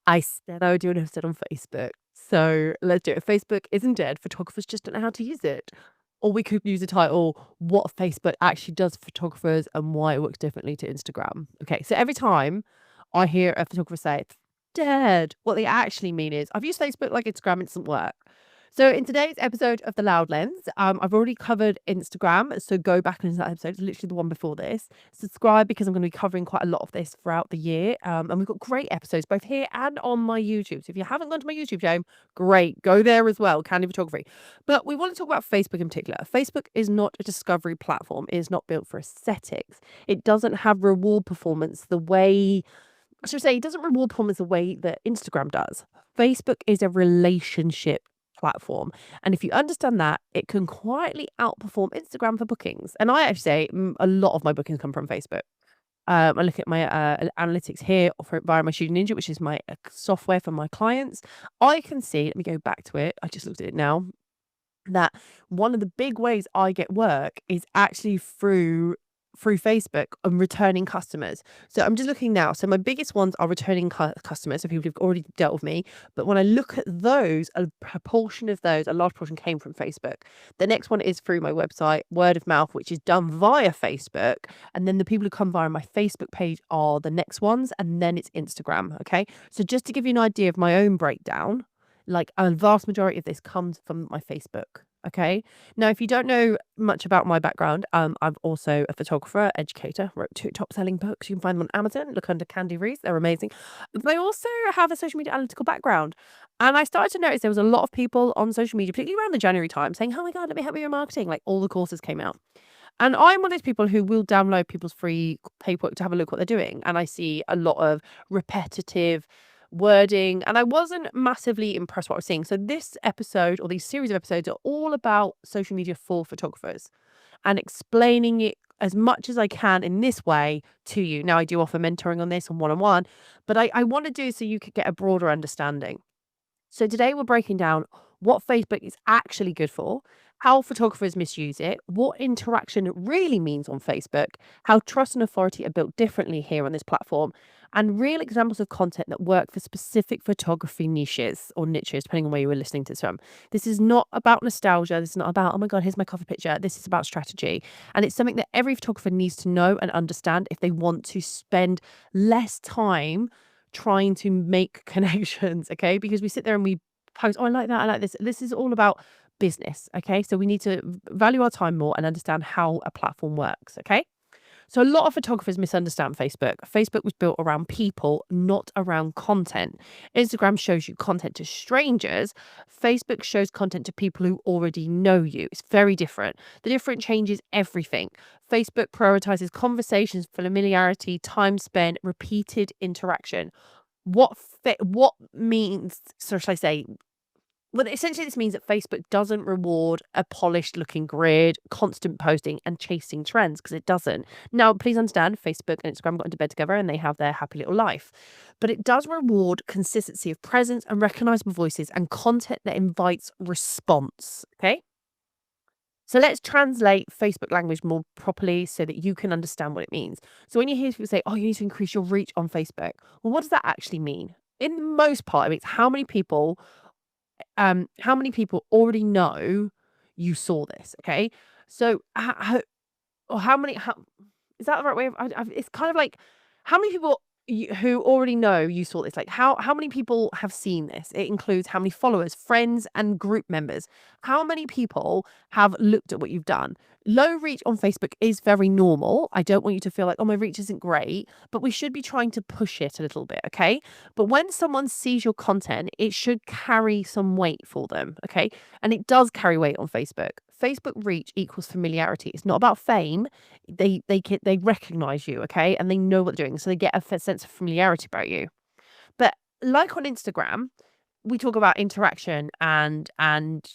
I said I would do an episode on Facebook. So let's do it. Facebook isn't dead. Photographers just don't know how to use it. Or we could use the title, What Facebook Actually Does for Photographers and Why It Works Differently to Instagram. Okay, so every time I hear a photographer say it's dead, what they actually mean is I've used Facebook like Instagram, it doesn't work. So in today's episode of The Loud Lens, I've already covered Instagram, so go back and listen to that episode. It's literally the one before this. Subscribe because I'm going to be covering quite a lot of this throughout the year, and we've got great episodes both here and on my YouTube. So if you haven't gone to my YouTube channel, great, go there as well, Khandie Photography. But we want to talk about Facebook in particular. Facebook is not a discovery platform. It is not built for aesthetics. It doesn't have reward performance the way I should say, it doesn't reward performance the way that Instagram does. Facebook is a relationship platform. And if you understand that, it can quietly outperform Instagram for bookings. And I actually say a lot of my bookings come from Facebook. I look at my analytics here via my Student Ninja, which is my software for my clients. I can see, let me go back to it. I just looked at it now, that one of the big ways I get work is actually through Facebook and returning customers. So I'm just looking now. So my biggest ones are returning customers, so people who've already dealt with me. But when I look at those, a proportion of those, a large portion came from Facebook. The next one is through my website, word of mouth, which is done via Facebook. And then the people who come via my Facebook page are the next ones. And then it's Instagram. Okay. So just to give you an idea of my own breakdown, like a vast majority of this comes from my Facebook. Okay. Now, if you don't know much about my background, I'm also a photographer, educator, wrote 2 top-selling books. You can find them on Amazon. Look under Khandie Rees. They're amazing. But I also have a social media analytical background. And I started to notice there was a lot of people on social media, particularly around the January time, saying, oh my God, let me help you with marketing. Like all the courses came out. And I'm one of those people who will download people's free paperwork to have a look what they're doing. And I see a lot of repetitive wording, and I wasn't massively impressed what I was seeing. So this episode, or these series of episodes, are all about social media for photographers and explaining it as much as I can in this way to you. Now, I do offer mentoring on this and one-on-one, but I want to do so you could get a broader understanding. So today we're breaking down what Facebook is actually good for, how photographers misuse it, what interaction really means on Facebook, how trust and authority are built differently here on this platform, and real examples of content that work for specific photography niches or niches, depending on where you were listening to this from. This is not about nostalgia. This is not about, oh my God, here's my cover picture. This is about strategy. And it's something that every photographer needs to know and understand if they want to spend less time trying to make connections, okay? Because we sit there and we post, oh, I like that, I like this. This is all about business, okay? So we need to value our time more and understand how a platform works, okay? So a lot of photographers misunderstand Facebook. Facebook was built around people, not around content. Instagram shows you content to strangers. Facebook shows content to people who already know you. It's very different. The difference changes everything. Facebook prioritizes conversations, familiarity, time spent, repeated interaction. What means, so shall I say, well, essentially, this means that Facebook doesn't reward a polished looking grid, constant posting, and chasing trends, because it doesn't. Now, please understand, Facebook and Instagram got into bed together and they have their happy little life. But it does reward consistency of presence and recognizable voices and content that invites response. Okay. So let's translate Facebook language more properly so that you can understand what it means. So when you hear people say, oh, you need to increase your reach on Facebook, well, what does that actually mean? In the most part, it means how many people already know you saw this, okay? So how many, is that the right way of, it's kind of like, how many people who already know you saw this, like how many people have seen this? It includes how many followers, friends, and group members. How many people have looked at what you've done? Low reach on Facebook is very normal. I don't want you to feel like, oh, my reach isn't great, but we should be trying to push it a little bit, okay? But when someone sees your content, it should carry some weight for them, okay? And it does carry weight on Facebook. Facebook reach equals familiarity. It's not about fame. They recognize you, okay? And they know what they're doing. So they get a sense of familiarity about you. But like on Instagram, we talk about interaction and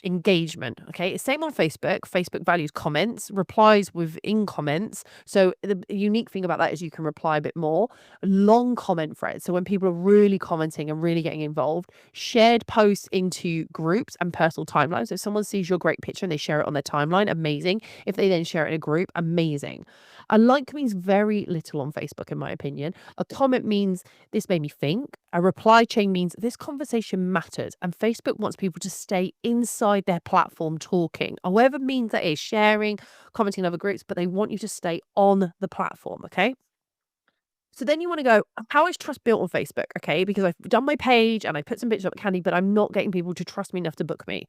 engagement, okay? Same on Facebook. Facebook values comments, replies within comments. So the unique thing about that is you can reply a bit more. Long comment threads. So when people are really commenting and really getting involved, shared posts into groups and personal timelines. So if someone sees your great picture and they share it on their timeline, amazing. If they then share it in a group, amazing. A like means very little on Facebook, in my opinion. A comment means this made me think. A reply chain means this conversation matters. And Facebook wants people to stay inside their platform talking, however means that is, sharing, commenting in other groups, but they want you to stay on the platform. Okay. So then you want to go, how is trust built on Facebook? Okay, because I've done my page and I put some pictures up at Khandie, but I'm not getting people to trust me enough to book me.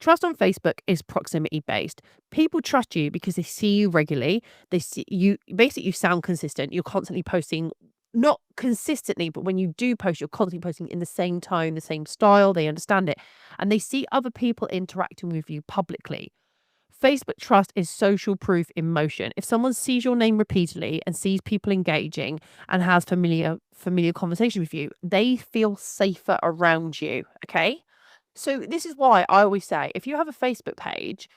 Trust on Facebook is proximity based. People trust you because they see you regularly. They see you, basically, you sound consistent. You're constantly posting, not consistently, but when you do post, you're constantly posting in the same tone, the same style. They understand it. And they see other people interacting with you publicly. Facebook trust is social proof in motion. If someone sees your name repeatedly and sees people engaging and has familiar conversation with you, they feel safer around you. Okay. So this is why I always say if you have a Facebook page,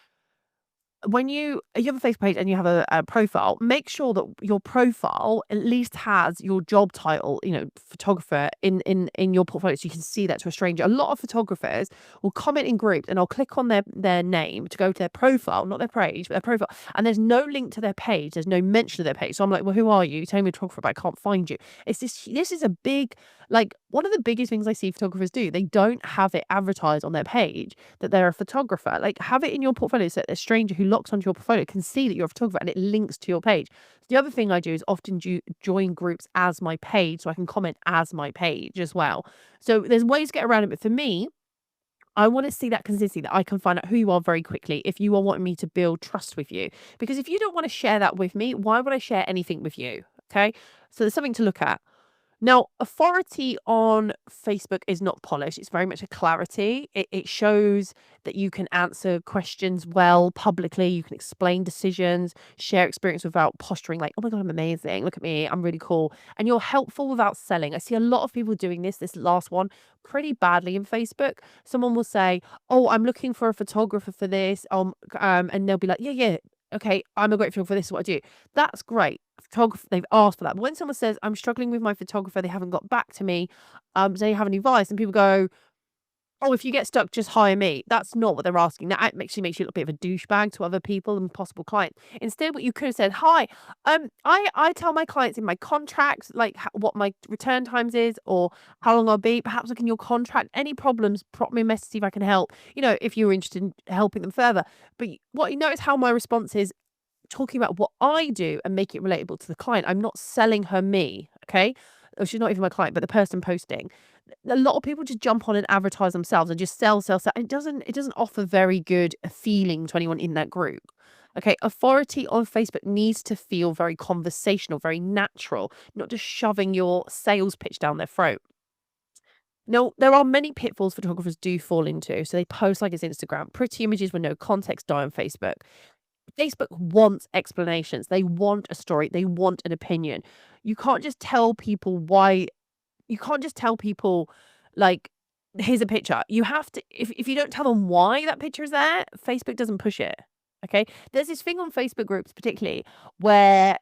when you have a Facebook page and you have a profile, make sure that your profile at least has your job title, photographer in your portfolio, so you can see that to a stranger. A lot of photographers will comment in groups, and I'll click on their name to go to their profile, not their page, but their profile, and there's no link to their page. There's no mention of their page. So I'm like, well, who are you? You tell me a photographer, but I can't find you. It's this is a big, like, one of the biggest things I see photographers do. They don't have it advertised on their page that they're a photographer. Like, have it in your portfolio so that a stranger who locks onto your portfolio can see that you're a photographer and it links to your page. The other thing I do is often join groups as my page, so I can comment as my page as well. So there's ways to get around it, but for me, I want to see that consistency, that I can find out who you are very quickly if you are wanting me to build trust with you. Because if you don't want to share that with me, why would I share anything with you? Okay. So there's something to look at. Now, authority on Facebook is not polished. It's very much a clarity. It shows that you can answer questions well publicly. You can explain decisions, share experience without posturing like, oh my God, I'm amazing. Look at me. I'm really cool. And you're helpful without selling. I see a lot of people doing this last one, pretty badly in Facebook. Someone will say, oh, I'm looking for a photographer for this. And they'll be like, yeah. Okay, I'm a great photographer for this is what I do. That's great. Photographer, they've asked for that. But when someone says, I'm struggling with my photographer, they haven't got back to me, do you have any advice? And people go, oh, if you get stuck, just hire me. That's not what they're asking. That actually makes you look a bit of a douchebag to other people and possible clients. Instead, what you could have said, hi, I tell my clients in my contract, like what my return times is or how long I'll be. Perhaps look in your contract. Any problems, drop me a message, see if I can help, if you're interested in helping them further. But what you notice how my response is talking about what I do and make it relatable to the client. I'm not selling her me, okay? Or she's not even my client, but the person posting. A lot of people just jump on and advertise themselves and just sell. It doesn't offer very good feeling to anyone in that group. Okay, authority on Facebook needs to feel very conversational, very natural, not just shoving your sales pitch down their throat. Now, there are many pitfalls photographers do fall into. So they post like it's Instagram. Pretty images with no context die on Facebook. Facebook wants explanations. They want a story. They want an opinion. You can't just tell people why. You can't just tell people, like, here's a picture. You have to, if you don't tell them why that picture is there, Facebook doesn't push it. Okay. There's this thing on Facebook groups, particularly, where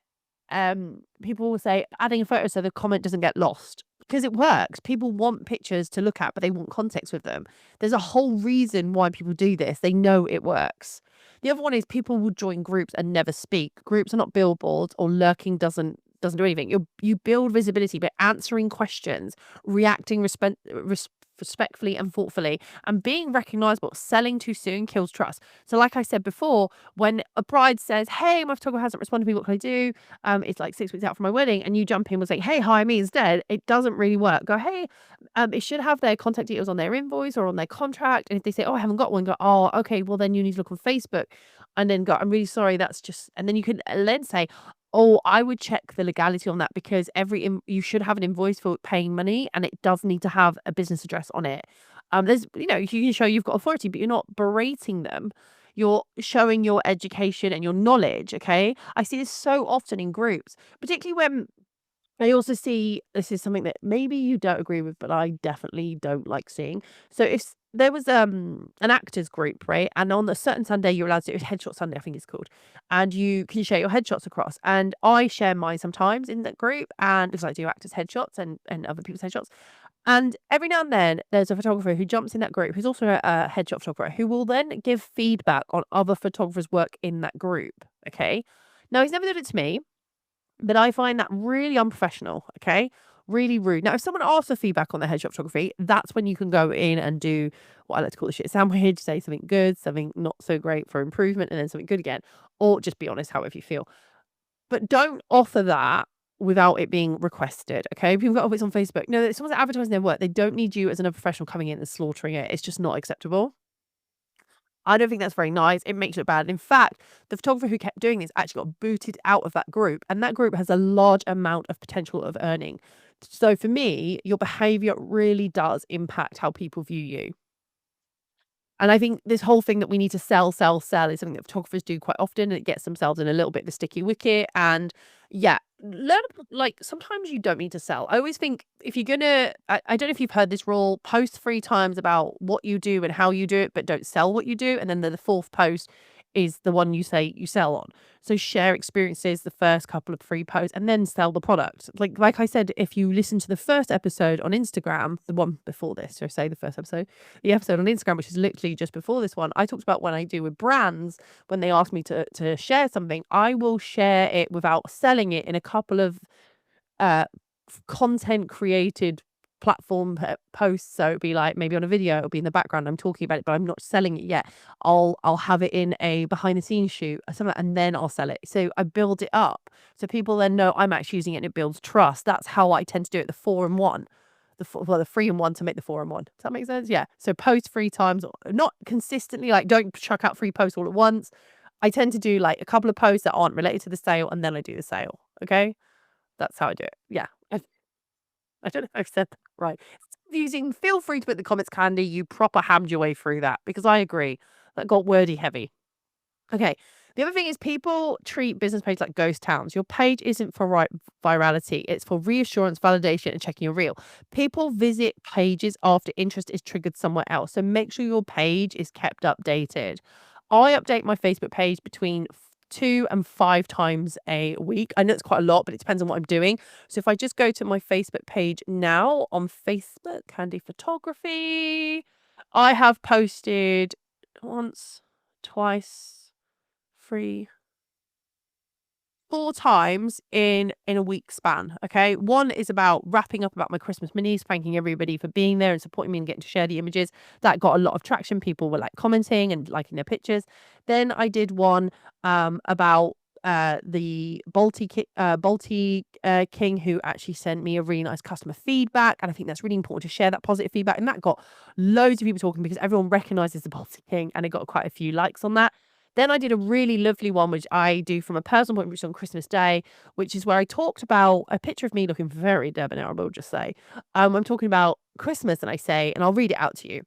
people will say adding a photo so the comment doesn't get lost because it works. People want pictures to look at, but they want context with them. There's a whole reason why people do this. They know it works. The other one is people will join groups and never speak. Groups are not billboards, or lurking doesn't do anything. You build visibility by answering questions, reacting respectfully and thoughtfully, and being recognizable. Selling too soon kills trust. So like I said before, when a bride says, hey, my photographer hasn't responded to me, what can I do? It's like 6 weeks out from my wedding, and you jump in and say, hey, hire me instead. It doesn't really work. Go, hey, it should have their contact details on their invoice or on their contract. And if they say, oh, I haven't got one, go, oh, okay, well then you need to look on Facebook. And then go, I'm really sorry, that's just, and then you can then say, oh, I would check the legality on that, because you should have an invoice for paying money, and it does need to have a business address on it. There's, you can show you've got authority, but you're not berating them. You're showing your education and your knowledge. Okay. I see this so often in groups, particularly when I also see, this is something that maybe you don't agree with, but I definitely don't like seeing. So if there was an actors group, right? And on a certain Sunday, you're allowed to do Headshot Sunday, I think it's called. And you can share your headshots across. And I share mine sometimes in that group, and because I do actors' headshots and other people's headshots. And every now and then there's a photographer who jumps in that group, who's also a headshot photographer, who will then give feedback on other photographers' work in that group. Okay. Now he's never done it to me. But I find that really unprofessional, okay? Really rude. Now, if someone asks for feedback on their headshot photography, that's when you can go in and do what I like to call the shit sandwich, say something good, something not so great for improvement, and then something good again. Or just be honest, however you feel. But don't offer that without it being requested, okay? People go, "Oh, it's on Facebook." No, if someone's advertising their work, they don't need you as another professional coming in and slaughtering it. It's just not acceptable. I don't think that's very nice. It makes it look bad. In fact, the photographer who kept doing this actually got booted out of that group, and that group has a large amount of potential of earning. So for me, your behavior really does impact how people view you. And I think this whole thing that we need to sell, sell, sell is something that photographers do quite often, and it gets themselves in a little bit of a sticky wicket. And yeah, learn like sometimes you don't need to sell. I always think if you're gonna, I don't know if you've heard this rule, post 3 times about what you do and how you do it, but don't sell what you do. And then the fourth post is the one you say you sell on. So share experiences the first couple of free posts and then sell the product. Like I said, if you listen to the first episode on Instagram, the one before this, so say the first episode, the episode on Instagram, which is literally just before this one, I talked about when I do with brands, when they ask me to share something, I will share it without selling it in a couple of uh content created platform posts. So it'd be like maybe on a video, it'll be in the background. I'm talking about it, but I'm not selling it yet. I'll have it in a behind the scenes shoot or something, and then I'll sell it. So I build it up. So people then know I'm actually using it and it builds trust. That's how I tend to do it, the 4-in-1. The 3-in-1 to make the 4-in-1. Does that make sense? Yeah. So post 3 times, not consistently, like don't chuck out 3 posts all at once. I tend to do like a couple of posts that aren't related to the sale, and then I do the sale. Okay. That's how I do it. Yeah. I don't know if I've said that right. It's confusing. Feel free to put in the comments, Khandie. You proper hammed your way through that because I agree. That got wordy heavy. Okay. The other thing is people treat business pages like ghost towns. Your page isn't for virality. It's for reassurance, validation, and checking you're real. People visit pages after interest is triggered somewhere else. So make sure your page is kept updated. I update my Facebook page between 2 and 5 times a week. I know it's quite a lot, but it depends on what I'm doing. So if I just go to my Facebook page now on Facebook, Khandie Photography, I have posted once, twice, 3, 4 times in a week span, okay? One is about wrapping up about my Christmas minis, thanking everybody for being there and supporting me and getting to share the images. That got a lot of traction. People were, like, commenting and liking their pictures. Then I did one, about, the Balti King who actually sent me a really nice customer feedback, and I think that's really important to share that positive feedback, and that got loads of people talking because everyone recognises the Balti King, and it got quite a few likes on that. Then I did a really lovely one, which I do from a personal point, which is on Christmas Day, which is where I talked about a picture of me looking very debonair, I will just say. I'm talking about Christmas, and I say, and I'll read it out to you.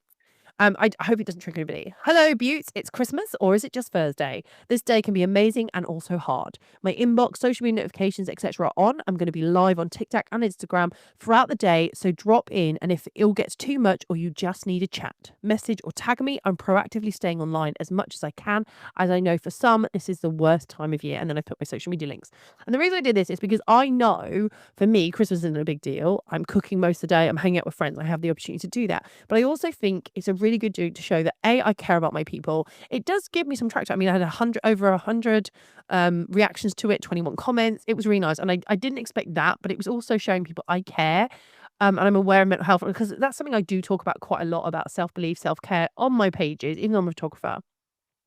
I hope it doesn't trigger anybody. Hello, Buttes. It's Christmas, or is it just Thursday? This day can be amazing and also hard. My inbox, social media notifications, etc. are on. I'm going to be live on TikTok and Instagram throughout the day, so drop in. And if it all gets too much or you just need a chat, message or tag me. I'm proactively staying online as much as I can, as I know for some this is the worst time of year. And then I put my social media links. And the reason I did this is because I know for me, Christmas isn't a big deal. I'm cooking most of the day. I'm hanging out with friends. I have the opportunity to do that. But I also think it's a really good do to show that I care about my people. It does give me some traction. I mean, I had over 100 reactions to it, 21 comments. It was really nice. And I didn't expect that, but it was also showing people I care. And I'm aware of mental health because that's something I do talk about quite a lot, about self-belief, self-care on my pages, even though I'm a photographer.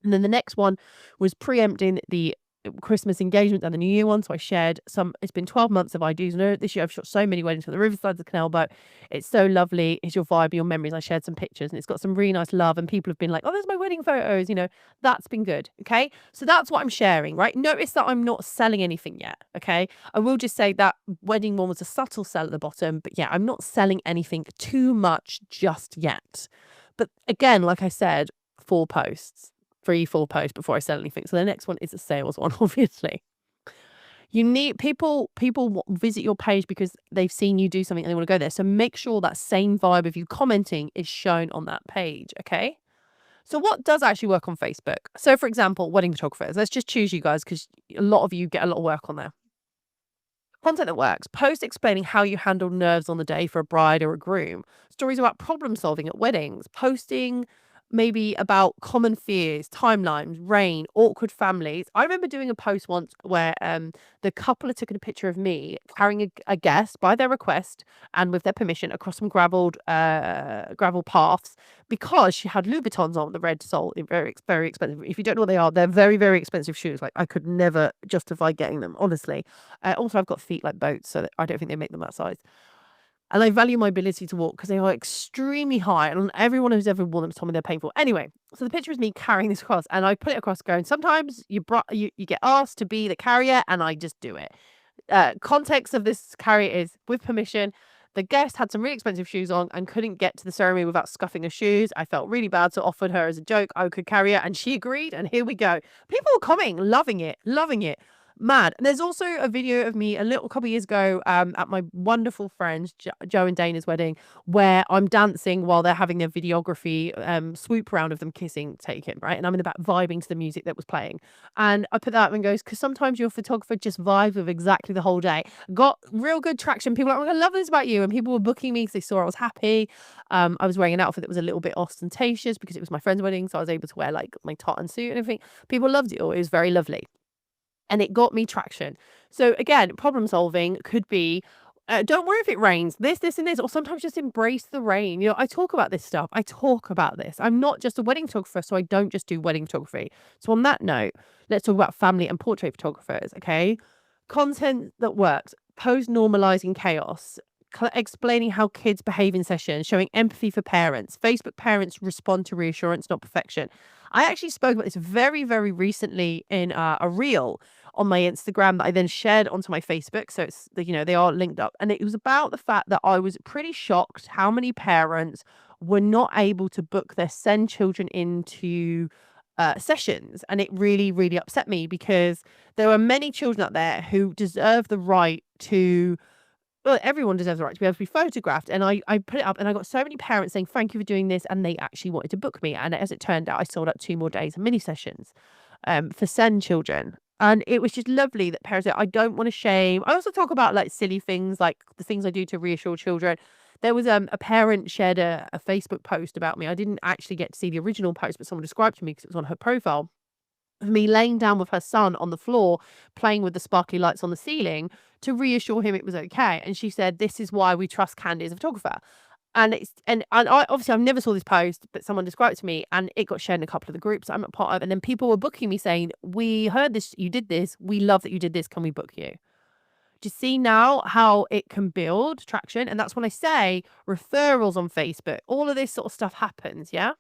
And then the next one was preempting the Christmas engagement and the New Year one. So I shared some, it's been 12 months of ideas. And this year I've shot so many weddings from the riverside, the canal boat. It's so lovely. It's your vibe, your memories. I shared some pictures and it's got some really nice love. And people have been like, oh, there's my wedding photos. You know, that's been good. Okay. So that's what I'm sharing, right? Notice that I'm not selling anything yet. Okay. I will just say that wedding one was a subtle sell at the bottom. But yeah, I'm not selling anything too much just yet. But again, like I said, 4 posts. 3, 4 posts before I sell anything. So the next one is a sales one, obviously. You need people visit your page because they've seen you do something and they want to go there. So make sure that same vibe of you commenting is shown on that page, okay? So what does actually work on Facebook? So for example, wedding photographers. Let's just choose you guys because a lot of you get a lot of work on there. Content that works. Post explaining how you handle nerves on the day for a bride or a groom. Stories about problem solving at weddings. Posting maybe about common fears, timelines, rain, awkward families. I remember doing a post once where the couple had taken a picture of me carrying a guest by their request and with their permission across some gravel paths because she had Louboutins on the red sole. Very expensive. If you don't know what they are, they're very, very expensive shoes. Like I could never justify getting them, honestly. Also, I've got feet like boats, so that I don't think they make them that size. And I value my ability to walk because they are extremely high. And everyone who's ever worn them has told me they're painful. Anyway, so the picture is me carrying this across, and I put it across going, sometimes you get asked to be the carrier, and I just do it. Context of this carrier is with permission. The guest had some really expensive shoes on and couldn't get to the ceremony without scuffing her shoes. I felt really bad, so offered her as a joke I could carry her, and she agreed. And here we go. People were coming, loving it, loving it. Mad. And there's also a video of me a little couple of years ago at my wonderful friends Joe and Dana's wedding, where I'm dancing while they're having their videography swoop round of them kissing taken, right? And I'm in the back vibing to the music that was playing. And I put that up and goes, because sometimes your photographer just vibes with exactly the whole day. Got real good traction. People were like, I love this about you. And people were booking me because they saw I was happy. I was wearing an outfit that was a little bit ostentatious because it was my friend's wedding. So I was able to wear like my tartan suit and everything. People loved it all. It was very lovely. And it got me traction. So again, problem solving could be, don't worry if it rains, this, and this, or sometimes just embrace the rain. I talk about this stuff. I talk about this. I'm not just a wedding photographer, so I don't just do wedding photography. So on that note, let's talk about family and portrait photographers, okay? Content that works, post normalizing chaos, explaining how kids behave in sessions, showing empathy for parents. Facebook parents respond to reassurance, not perfection. I actually spoke about this very, very recently in a reel on my Instagram that I then shared onto my Facebook. So it's, they are linked up. And it was about the fact that I was pretty shocked how many parents were not able to book their send children into sessions. And it really, really upset me because there are many children out there who deserve the right to, well, everyone deserves the right to be able to be photographed. And I put it up and I got so many parents saying, thank you for doing this. And they actually wanted to book me. And as it turned out, I sold out 2 more days of mini sessions for send children. And it was just lovely that parents said, I don't want to shame. I also talk about like silly things, like the things I do to reassure children. There was a parent shared a Facebook post about me. I didn't actually get to see the original post, but someone described to me because it was on her profile. Of me laying down with her son on the floor, playing with the sparkly lights on the ceiling to reassure him it was okay. And she said, this is why we trust Khandie as a photographer. And I obviously I've never saw this post, but someone described it to me and it got shared in a couple of the groups I'm a part of. And then people were booking me saying, we heard this, you did this. We love that you did this. Can we book you? Do you see now how it can build traction? And that's when I say referrals on Facebook, all of this sort of stuff happens. Yeah.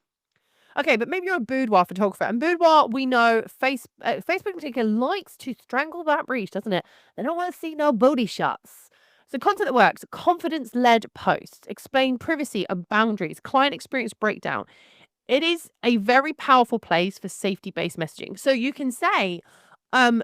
Okay, but maybe you're a boudoir photographer. And boudoir, we know, Facebook in particular likes to strangle that breach, doesn't it? They don't want to see no booty shots. So content that works, confidence-led posts, explain privacy and boundaries, client experience breakdown. It is a very powerful place for safety-based messaging. So you can say, I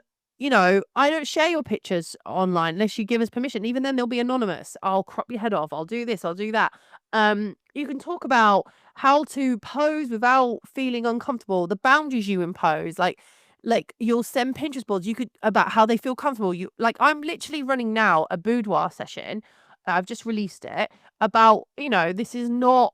don't share your pictures online unless you give us permission. Even then, they'll be anonymous. I'll crop your head off. I'll do this. I'll do that. You can talk about how to pose without feeling uncomfortable, the boundaries you impose, like you'll send Pinterest boards about how they feel comfortable. I'm literally running now a boudoir session. I've just released it about, this is not,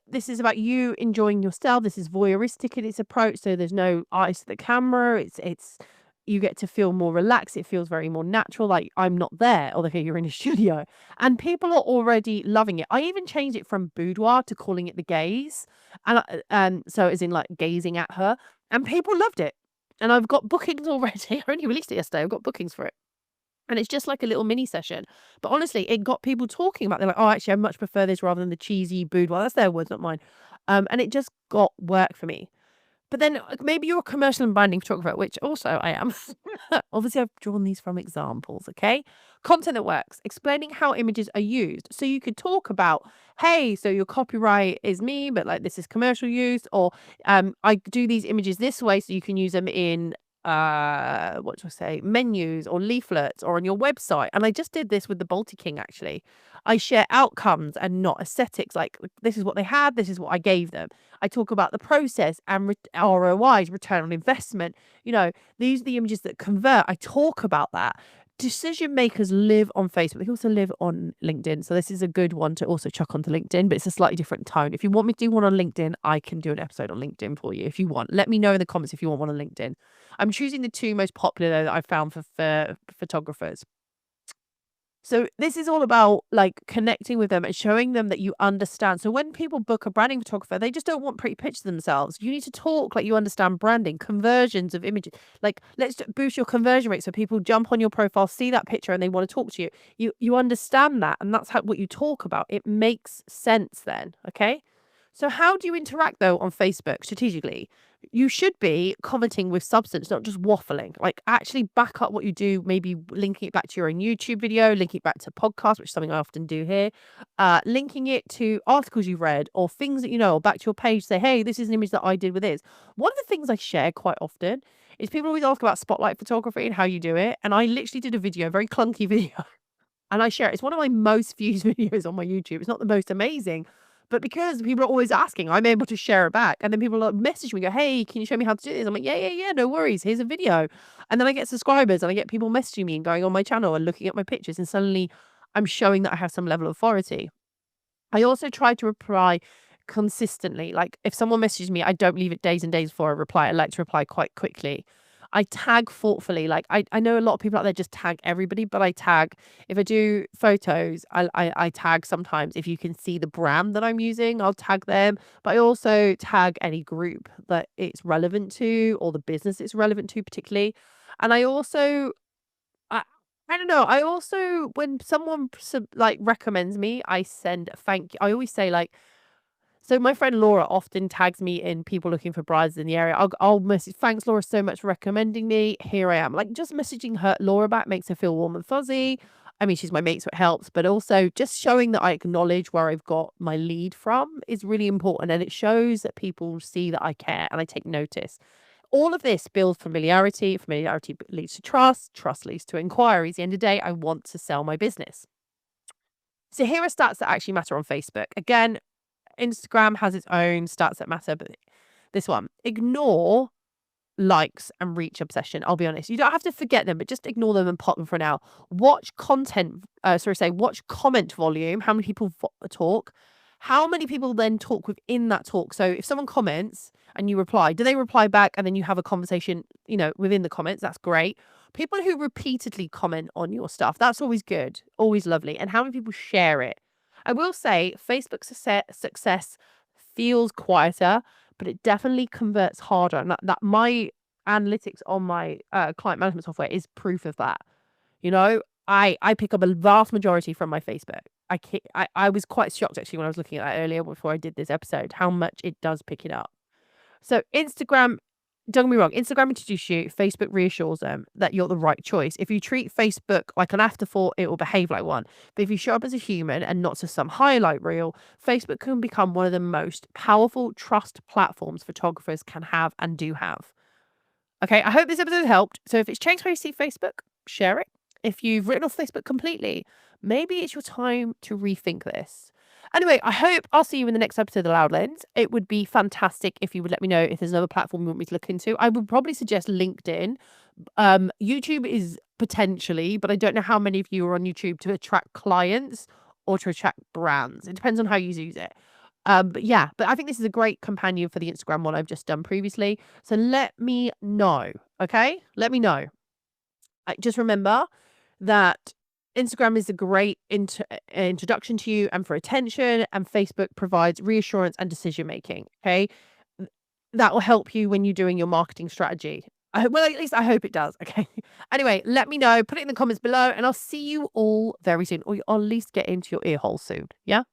this is about you enjoying yourself. This is voyeuristic in its approach. So there's no eyes to the camera. It's you get to feel more relaxed. It feels very more natural. Like I'm not there, although you're in a studio, and people are already loving it. I even changed it from boudoir to calling it the gaze, and so as in like gazing at her, and people loved it. And I've got bookings already. I only released it yesterday. I've got bookings for it. And it's just like a little mini session. But honestly, it got people talking about it. They're like, oh, actually, I much prefer this rather than the cheesy boudoir. That's their words, not mine. And it just got work for me. But then maybe you're a commercial and branding photographer, which also I am. Obviously, I've drawn these from examples, okay? Content that works, explaining how images are used. So you could talk about, hey, so your copyright is me, but like this is commercial use, or I do these images this way so you can use them in menus or leaflets or on your website. And I just did this with the Balti King, actually. I share outcomes and not aesthetics. Like this is what they had, this is what I gave them. I talk about the process and ROIs, return on investment. These are the images that convert. I talk about that. decision makers live on Facebook. They also live on LinkedIn. So this is a good one to also chuck onto LinkedIn, but it's a slightly different tone. If you want me to do one on LinkedIn, I can do an episode on LinkedIn for you if you want. Let me know in the comments if you want one on LinkedIn. I'm choosing the two most popular though, that I found for photographers. So this is all about like connecting with them and showing them that you understand. So when people book a branding photographer, they just don't want pretty pictures themselves. You need to talk like you understand branding, conversions of images. Like let's boost your conversion rate so people jump on your profile, see that picture, and they want to talk to you. You understand that, and that's what you talk about. It makes sense then, okay? So how do you interact though on Facebook strategically? You should be commenting with substance, not just waffling. Like actually back up what you do, maybe linking it back to your own YouTube video, linking it back to podcasts, which is something I often do here, linking it to articles you've read or things that you know, or back to your page, say, hey, this is an image that I did with this. One of the things I share quite often is people always ask about spotlight photography and how you do it. And I literally did a video, a very clunky video, and I share it. It's one of my most viewed videos on my YouTube. It's not the most amazing, but because people are always asking, I'm able to share it back. And then people like message me, go, hey, can you show me how to do this? I'm like, yeah, no worries. Here's a video. And then I get subscribers and I get people messaging me and going on my channel and looking at my pictures. And suddenly I'm showing that I have some level of authority. I also try to reply consistently. Like if someone messages me, I don't leave it days and days before I reply. I like to reply quite quickly. I tag thoughtfully. Like I know a lot of people out there just tag everybody, but I tag if I do photos, I tag sometimes. If you can see the brand that I'm using, I'll tag them. But I also tag any group that it's relevant to or the business it's relevant to particularly. And I also I I don't know. I also when someone like recommends me, I send a thank you. I always say like so my friend Laura often tags me in people looking for brides in the area. I'll message, thanks Laura so much for recommending me. Here I am. Like just messaging her Laura back makes her feel warm and fuzzy. I mean, she's my mate, so it helps, but also just showing that I acknowledge where I've got my lead from is really important. And it shows that people see that I care and I take notice. All of this builds familiarity. Familiarity leads to trust. Trust leads to inquiries. At the end of the day, I want to sell my business. So here are stats that actually matter on Facebook. Again, Instagram has its own stats that matter, but this one, ignore likes and reach obsession. I'll be honest. You don't have to forget them, but just ignore them and pop them for now. Watch watch comment volume. How many people talk? How many people then talk within that talk? So if someone comments and you reply, do they reply back and then you have a conversation, within the comments? That's great. People who repeatedly comment on your stuff, that's always good, always lovely. And how many people share it? I will say Facebook success feels quieter, but it definitely converts harder. And that my analytics on my client management software is proof of that. I pick up a vast majority from my Facebook. I was quite shocked actually when I was looking at that earlier before I did this episode, how much it does pick it up. So Instagram, don't get me wrong, Instagram introduces you, Facebook reassures them that you're the right choice. If you treat Facebook like an afterthought, it will behave like one. But if you show up as a human and not just some highlight reel, Facebook can become one of the most powerful trust platforms photographers can have and do have. Okay, I hope this episode helped. So if it's changed how you see Facebook, share it. If you've written off Facebook completely, maybe it's your time to rethink this. Anyway, I hope I'll see you in the next episode of The Loud Lens. It would be fantastic if you would let me know if there's another platform you want me to look into. I would probably suggest LinkedIn. YouTube is potentially, but I don't know how many of you are on YouTube to attract clients or to attract brands. It depends on how you use it. But I think this is a great companion for the Instagram one I've just done previously. So let me know, okay? Let me know. Just remember that Instagram is a great introduction to you and for attention, and Facebook provides reassurance and decision making. Okay, that will help you when you're doing your marketing strategy. Well, at least I hope it does. Okay. Anyway, let me know. Put it in the comments below, and I'll see you all very soon, or I'll at least get into your ear hole soon. Yeah.